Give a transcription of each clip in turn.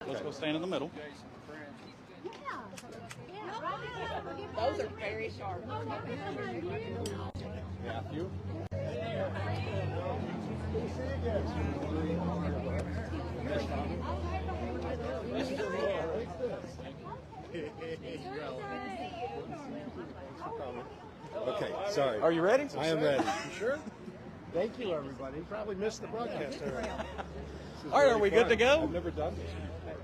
Let's go stand in the middle. Those are very sharp. Matthew. Okay, sorry. Are you ready? I am ready. You sure? Thank you, everybody. You probably missed the broadcast already. All right, are we good to go? I've never done this.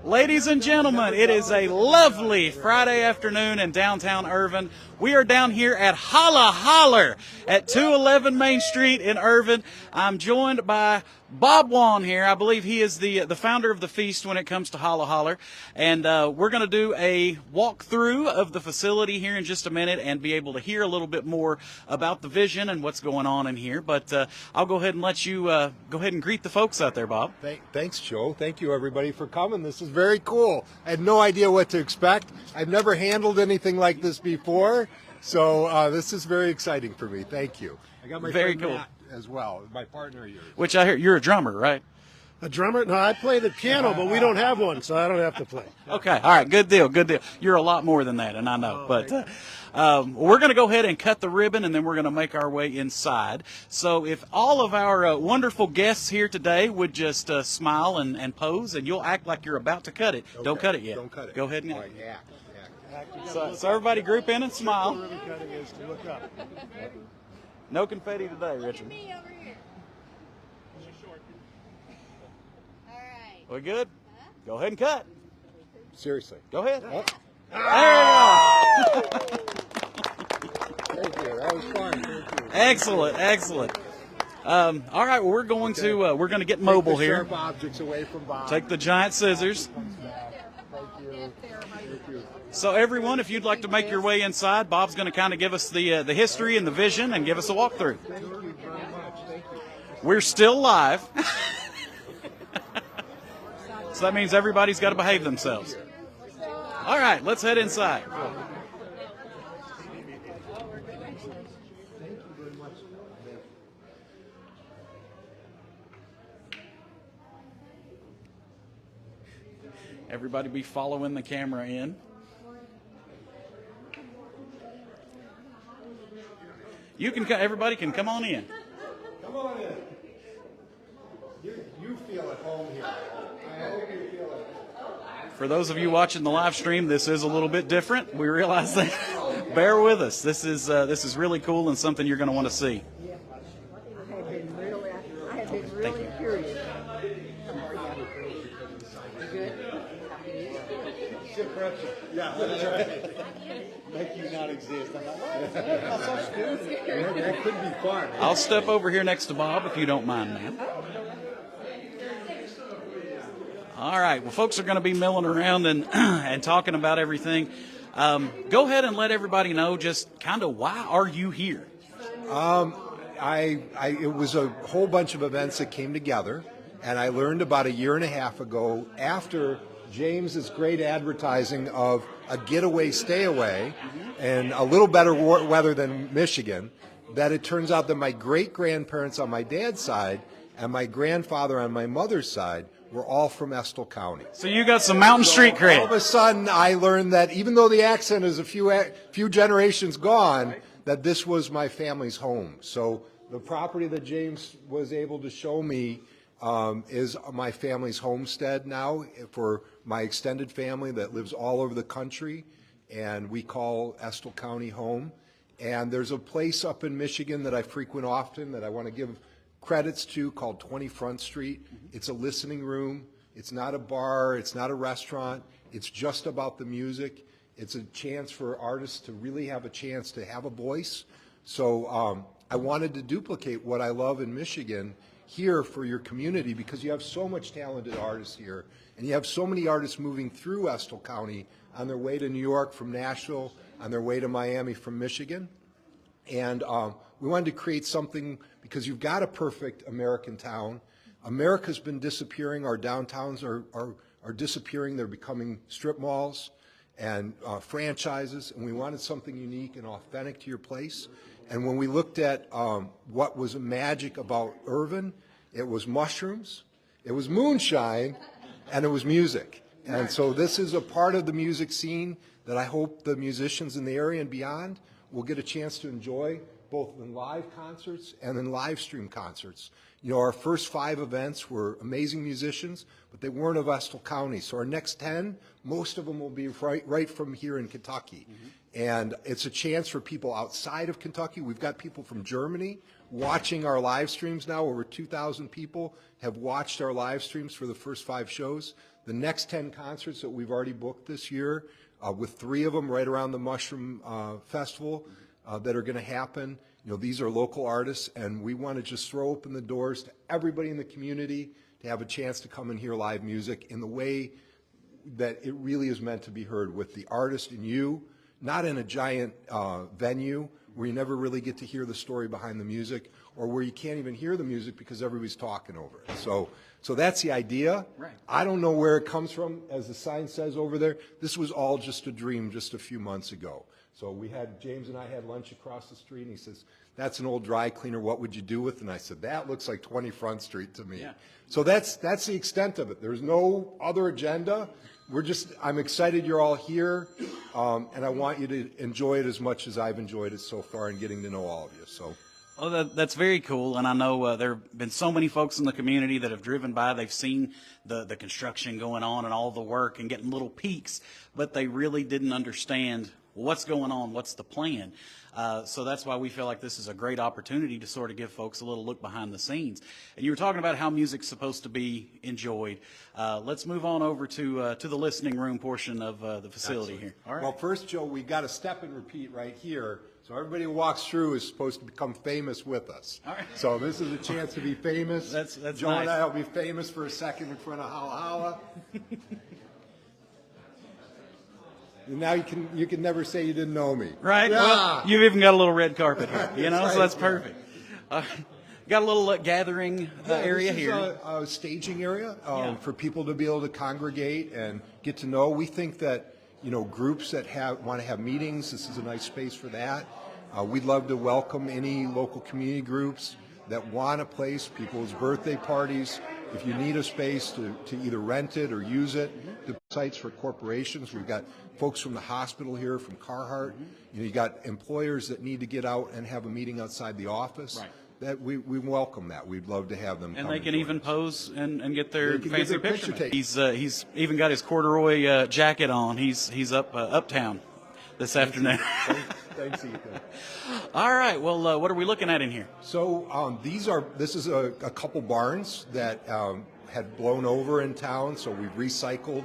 Ladies and gentlemen, it is a lovely Friday afternoon in downtown Irvine. We are down here at Holla Holler at 211 Main Street in Irvine. I'm joined by Bob Waun here. I believe he is the founder of the feast when it comes to Holla Holler. And we're going to do a walkthrough of the facility here in just a minute and be able to hear a little bit more about the vision and what's going on in here. But I'll go ahead and let you go ahead and greet the folks out there, Bob. Thanks, Joe. Thank you, everybody, for coming. This is very cool. I had no idea what to expect. I've never handled anything like this before, so this is very exciting for me. Thank you. I got my friend Matt as well, my partner here. Which I hear you're a drummer, right? A drummer? No, I play the piano, but we don't have one, so I don't have to play. Okay, all right, good deal, good deal. You're a lot more than that, and I know. But we're going to go ahead and cut the ribbon, and then we're going to make our way inside. So if all of our wonderful guests here today would just smile and pose, and you'll act like you're about to cut it. Okay. Don't cut it yet. Don't cut it. Go ahead and act. So everybody group in and smile. Ribbon cutting is to look up. No confetti today, Richard. Me over here. All right. We good? Go ahead and cut. Seriously. Go ahead. Oh. There you go. Thank you. That was fun. Thank you. Excellent, excellent. All right, well, we're going to get mobile Take the here. sharp objects away from Bob. Take the giant scissors. Thank you. Thank you. So everyone, if you'd like to make your way inside, Bob's going to kind of give us the history and the vision and give us a walkthrough. Thank you very much. Thank you. We're still live. So that means everybody's got to behave themselves. All right, let's head inside. Everybody be following the camera in. Everybody can come on in. Come on in. You feel at home here. I hope you feel it. For those of you watching the live stream, this is a little bit different. We realize that. Bear with us. This is really cool and something you're going to want to see. I have been really curious. Yeah, that's right. Make you not exist. I'm like, that's so stupid. That could be fun. I'll step over here next to Bob if you don't mind, ma'am. All right. Well, folks are going to be milling around and and talking about everything. Go ahead and let everybody know just kind of why are you here? It was a whole bunch of events that came together, and I learned about a year and a half ago after James's great advertising of a getaway, stay away, and a little better weather than Michigan, that it turns out that my great-grandparents on my dad's side and my grandfather on my mother's side were all from Estill County. So you got some Mountain Street cred. All of a sudden, I learned that even though the accent is a few generations gone, that this was my family's home. So the property that James was able to show me is my family's homestead now for my extended family that lives all over the country, and we call Estill County home. And there's a place up in Michigan that I frequent often that I want to give credits to called 20 Front Street. It's a listening room. It's not a bar. It's not a restaurant. It's just about the music. It's a chance for artists to really have a chance to have a voice. So I wanted to duplicate what I love in Michigan here for your community, because you have so much talented artists here, and you have so many artists moving through Estill County on their way to New York from Nashville, on their way to Miami from Michigan. And we wanted to create something, because you've got a perfect American town. America's been disappearing. Our downtowns are disappearing. They're becoming strip malls and franchises, and we wanted something unique and authentic to your place. And when we looked at what was magic about Irvine, it was mushrooms, it was moonshine, and it was music. And so this is a part of the music scene that I hope the musicians in the area and beyond will get a chance to enjoy, both in live concerts and in live stream concerts. You know, our first 5 events were amazing musicians, but they weren't of Estill County. So our next 10, most of them will be right from here in Kentucky. And it's a chance for people outside of Kentucky. We've got people from Germany watching our live streams now. Over 2,000 people have watched our live streams for the first 5 shows. The next 10 concerts that we've already booked this year, with 3 of them right around the Mushroom Festival that are going to happen. You know, these are local artists, and we want to just throw open the doors to everybody in the community to have a chance to come and hear live music in the way that it really is meant to be heard, with the artist and you, not in a giant venue where you never really get to hear the story behind the music, or where you can't even hear the music because everybody's talking over it. So that's the idea. Right. I don't know where it comes from. As the sign says over there, this was all just a dream just a few months ago. So James and I had lunch across the street, and he says, "That's an old dry cleaner. What would you do with it?" And I said, "That looks like 20 Front Street to me." Yeah. So that's the extent of it. There's no other agenda. I'm excited you're all here, and I want you to enjoy it as much as I've enjoyed it so far in getting to know all of you. So. Oh, that's very cool, and I know there have been so many folks in the community that have driven by. They've seen the construction going on and all the work and getting little peeks, but they really didn't understand what's going on, what's the plan. So that's why we feel like this is a great opportunity to sort of give folks a little look behind the scenes. And you were talking about how music's supposed to be enjoyed. Let's move on over to the listening room portion of the facility here. All right. Well, first, Joe, we've got a step and repeat right here. So everybody who walks through is supposed to become famous with us. All right. So this is a chance to be famous. That's Joe and nice. I will be famous for a second in front of Holla Holla. And now you can never say you didn't know me. Right? Yeah. Well, you've even got a little red carpet here, you know, That's so that's right, perfect. Got a little gathering area this is here. a staging area Yeah. for people to be able to congregate and get to know. We think that, you know, groups that want to have meetings, this is a nice space for that. We'd love to welcome any local community groups that want a place, people's birthday parties. If you need a space to either rent it or use it, the sites for corporations. We've got folks from the hospital here, from Carhartt. You know, you got employers that need to get out and have a meeting outside the office. Right. That we welcome that. We'd love to have them. And come they can join even us. pose and get their They can fancy get their picture. picture He's even got his corduroy jacket on. He's uptown this afternoon. Thanks, Ethan. All right. Well, what are we looking at in here? So this is a couple barns that had blown over in town. So we've recycled.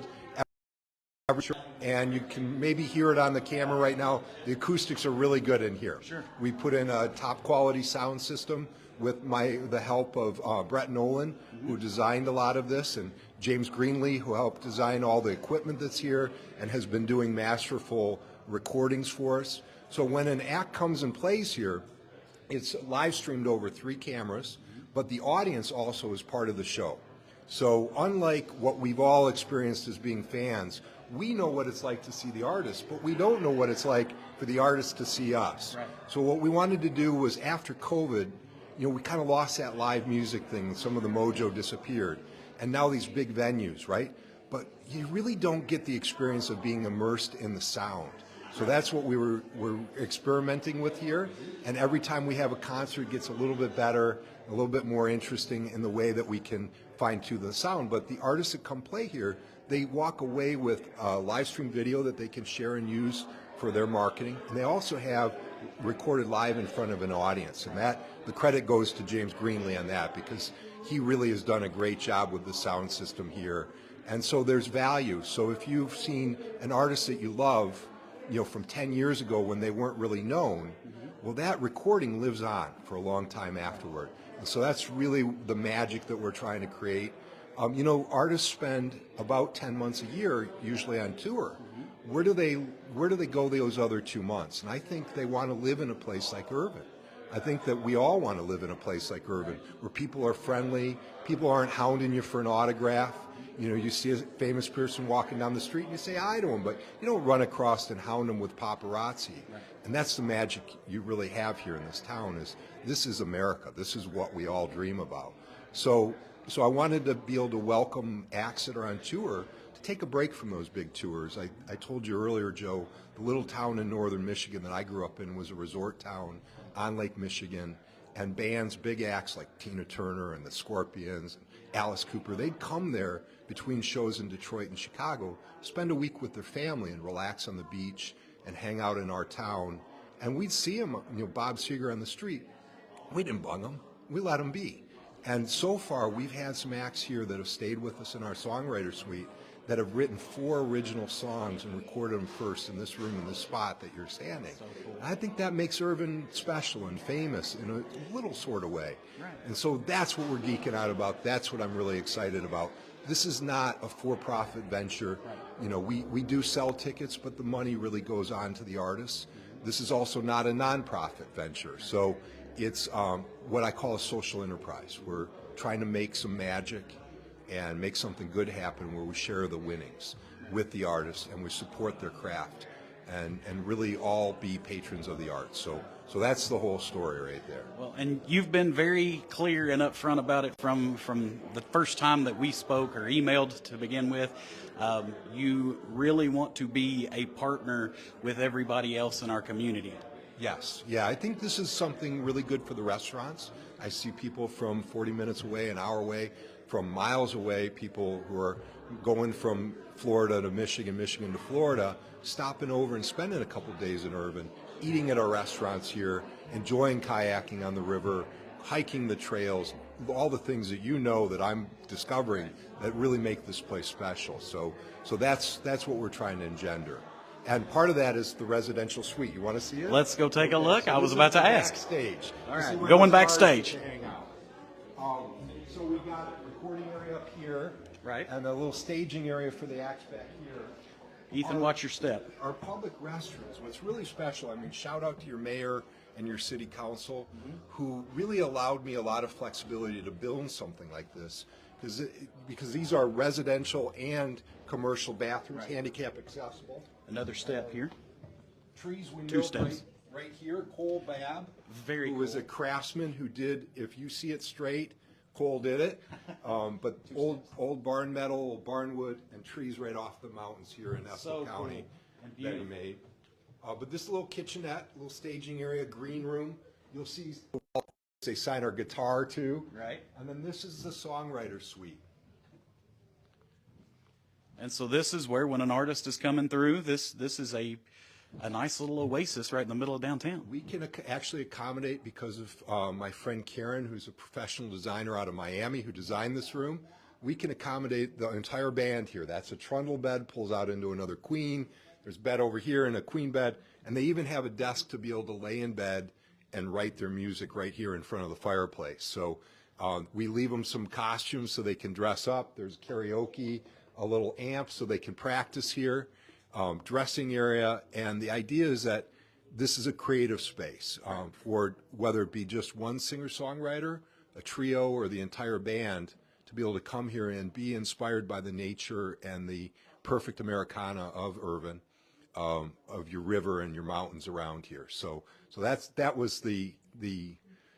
And you can maybe hear it on the camera right now. The acoustics are really good in here. Sure. We put in a top quality sound system with the help of Brett Nolan, who designed a lot of this, and James Greenlee, who helped design all the equipment that's here and has been doing masterful recordings for us. So when an act comes and plays here, it's live streamed over 3 cameras, but the audience also is part of the show. So unlike what we've all experienced as being fans, we know what it's like to see the artist, but we don't know what it's like for the artist to see us. Right. So what we wanted to do was, after COVID, you know, we kind of lost that live music thing. Some of the mojo disappeared. And now these big venues, right? But you really don't get the experience of being immersed in the sound. So that's what we're experimenting with here. And every time we have a concert, it gets a little bit better, a little bit more interesting in the way that we can fine-tune the sound. But the artists that come play here, they walk away with a live stream video that they can share and use for their marketing. And they also have recorded live in front of an audience. And the credit goes to James Greenlee on that, because he really has done a great job with the sound system here. And so there's value. So if you've seen an artist that you love, you know, from 10 years ago when they weren't really known, well, that recording lives on for a long time afterward. And so that's really the magic that we're trying to create. You know, artists spend about 10 months a year usually on tour. Where do they go those other 2 months? And I think they want to live in a place like Irvine. I think that we all want to live in a place like Irvine, where people are friendly, people aren't hounding you for an autograph. You know, you see a famous person walking down the street and you say hi to them, but you don't run across and hound them with paparazzi. Right. And that's the magic you really have here in this town. Is this is America. This is what we all dream about. So I wanted to be able to welcome acts that are on tour to take a break from those big tours. I told you earlier, Joe, the little town in northern Michigan that I grew up in was a resort town on Lake Michigan, and bands, big acts like Tina Turner and the Scorpions, and Alice Cooper, they'd come there between shows in Detroit and Chicago, spend a week with their family and relax on the beach and hang out in our town. And we'd see them, Bob Seger on the street. We didn't bug them. We let them be. And so far, we've had some acts here that have stayed with us in our songwriter suite that have written 4 original songs and recorded them first in this room, in this spot that you're standing. So cool. I think that makes Irvine special and famous in a little sort of way. Right. And so that's what we're geeking out about. That's what I'm really excited about. This is not a for-profit venture. Right. We do sell tickets, but the money really goes on to the artists. This is also not a nonprofit venture. So it's what I call a social enterprise. We're trying to make some magic and make something good happen where we share the winnings with the artists and we support their craft and really all be patrons of the arts. So that's the whole story right there. Well, and you've been very clear and upfront about it from the first time that we spoke or emailed to begin with. You really want to be a partner with everybody else in our community. Yes. Yeah, I think this is something really good for the restaurants. I see people from 40 minutes away, an hour away, from miles away, people who are going from Florida to Michigan, Michigan to Florida, stopping over and spending a couple days in Irvine, eating at our restaurants here, enjoying kayaking on the river, hiking the trails, all the things that that I'm discovering that really make this place special. So that's what we're trying to engender. And part of that is the residential suite. You want to see it? Let's go take a look. So I was about to ask. Backstage. All right, going backstage. So we've got a recording area up here, right, and a little staging area for the acts back here. Ethan, watch your step. Our public restrooms, what's really special, shout out to your mayor and your city council, who really allowed me a lot of flexibility to build something like this, because these are residential and commercial bathrooms, right, handicap accessible. Another step here. Trees window. 2 steps. Right here, Cole Babb, who was a craftsman who did, if you see it straight, Cole did it, but old barn metal, barnwood, and trees right off the mountains here in Estill County that he made. But this little kitchenette, little staging area, green room, you'll see they sign our guitar too. Right. And then this is the songwriter suite. And so this is where, when an artist is coming through, this is a nice little oasis right in the middle of downtown. We can actually accommodate, because of my friend Karen, who's a professional designer out of Miami, who designed this room. We can accommodate the entire band here. That's a trundle bed, pulls out into another queen. There's a bed over here and a queen bed. And they even have a desk to be able to lay in bed and write their music right here in front of the fireplace. So we leave them some costumes so they can dress up. There's karaoke, a little amp so they can practice here. Dressing area, and the idea is that this is a creative space for whether it be just one singer-songwriter, a trio, or the entire band to be able to come here and be inspired by the nature and the perfect Americana of Irvine, of your river and your mountains around here. So that was the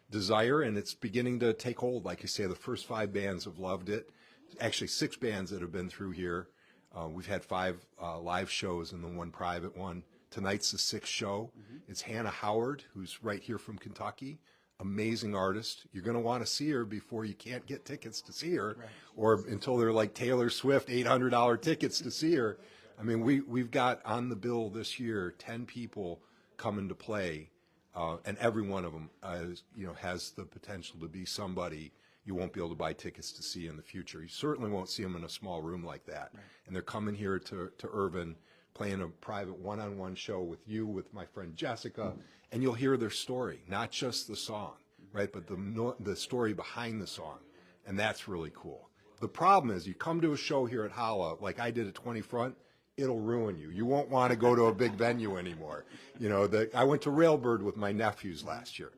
desire, and it's beginning to take hold. Like I say, the first 5 bands have loved it. Actually, 6 bands that have been through here. We've had 5 live shows and then 1 private one. Tonight's the 6th show. It's Hannah Howard, who's right here from Kentucky. Amazing artist. You're going to want to see her before you can't get tickets to see her, right, or until they're like Taylor Swift, $800 tickets to see her. We've got on the bill this year 10 people coming to play, and every one of them has the potential to be somebody you won't be able to buy tickets to see in the future. You certainly won't see them in a small room like that. Right. And they're coming here to Irvine, playing a private one-on-one show with you, with my friend Jessica, and you'll hear their story, not just the song, right, but the story behind the song, and that's really cool. The problem is, you come to a show here at Holla, like I did at 20 Front, it'll ruin you. You won't want to go to a big venue anymore. I went to Railbird with my nephews last year.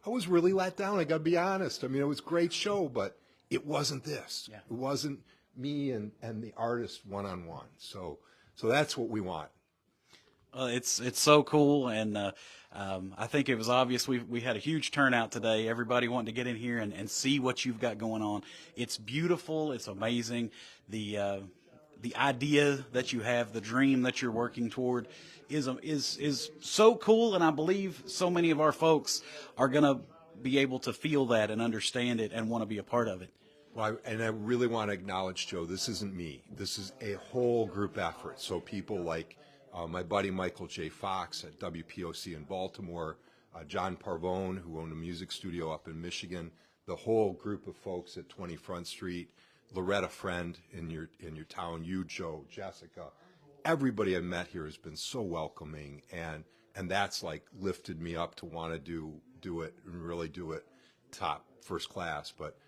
I was really let down, I got to be honest. It was a great show, but it wasn't this. Yeah. It wasn't me and the artist one-on-one. So that's what we want. It's so cool, and I think it was obvious. We had a huge turnout today. Everybody wanting to get in here and see what you've got going on. It's beautiful. It's amazing. the idea that you have, the dream that you're working toward is so cool, and I believe so many of our folks are going to be able to feel that and understand it and want to be a part of it. Well, and I really want to acknowledge, Joe, this isn't me. This is a whole group effort. So people like my buddy Michael J. Fox at WPOC in Baltimore, John Parvone, who owned a music studio up in Michigan, the whole group of folks at 20 Front Street, Loretta Friend in your town, you, Joe, Jessica. Everybody I've met here has been so welcoming, and that's like lifted me up to want to do it and really do it top first class. But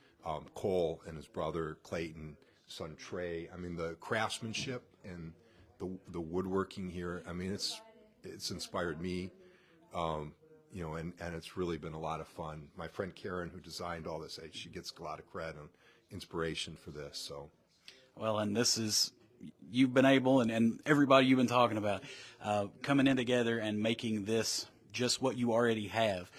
Cole and his brother Clayton, son Trey, I mean the craftsmanship and the woodworking here, I mean it's inspired me, you know, and it's really been a lot of fun. My friend Karen, who designed all this, she gets a lot of credit and inspiration for this. So, well, and this is, you've been able, and everybody you've been talking about, coming in together and making this just what you already have.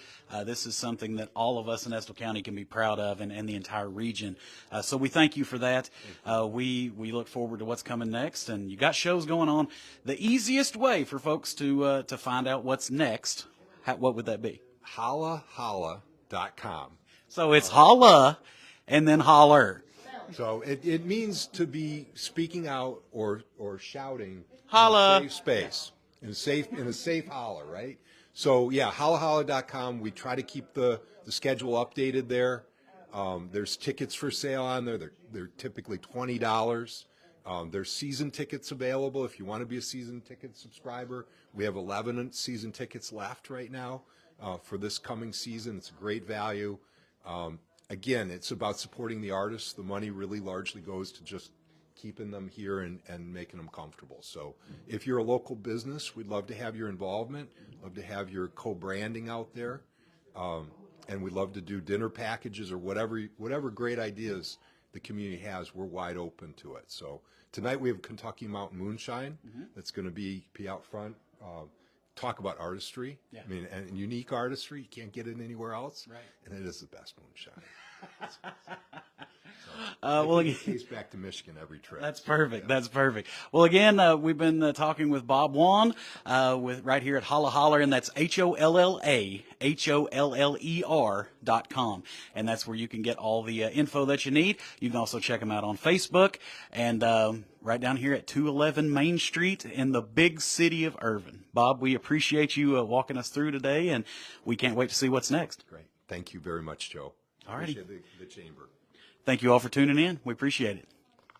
This is something that all of us in Estill County can be proud of, and the entire region. So we thank you for that. We look forward to what's coming next, and you got shows going on. The easiest way for folks to find out what's next, what would that be? HollaHolla.com. So it's holla and then holler. So it means to be speaking out or shouting Holla. in a safe space, in a safe holler, right? So yeah, HollaHolla.com. We try to keep the schedule updated there. There's tickets for sale on there. They're typically $20. There's season tickets available if you want to be a season ticket subscriber. We have 11 season tickets left right now for this coming season. It's a great value. Again, it's about supporting the artists. The money really largely goes to just keeping them here and making them comfortable. So if you're a local business, we'd love to have your involvement, love to have your co-branding out there, and we'd love to do dinner packages or whatever great ideas the community has. We're wide open to it. So tonight we have Kentucky Mountain Moonshine that's going to be out front. Talk about artistry. Yeah. I mean, and unique artistry. You can't get it anywhere else. Right. And it is the best moonshine. Well, again, Case back to Michigan every trip. that's perfect. That's perfect. Well, again, we've been talking with Bob Waun, with right here at Holla Holler, and that's HollaHoller.com, and that's where you can get all the info that you need. You can also check them out on Facebook, and right down here at 211 Main Street in the big city of Irvine. Bob, we appreciate you walking us through today, and we can't wait to see what's next. Great. Thank you very much, Joe. All righty. Appreciate the chamber. Thank you all for tuning in. We appreciate it.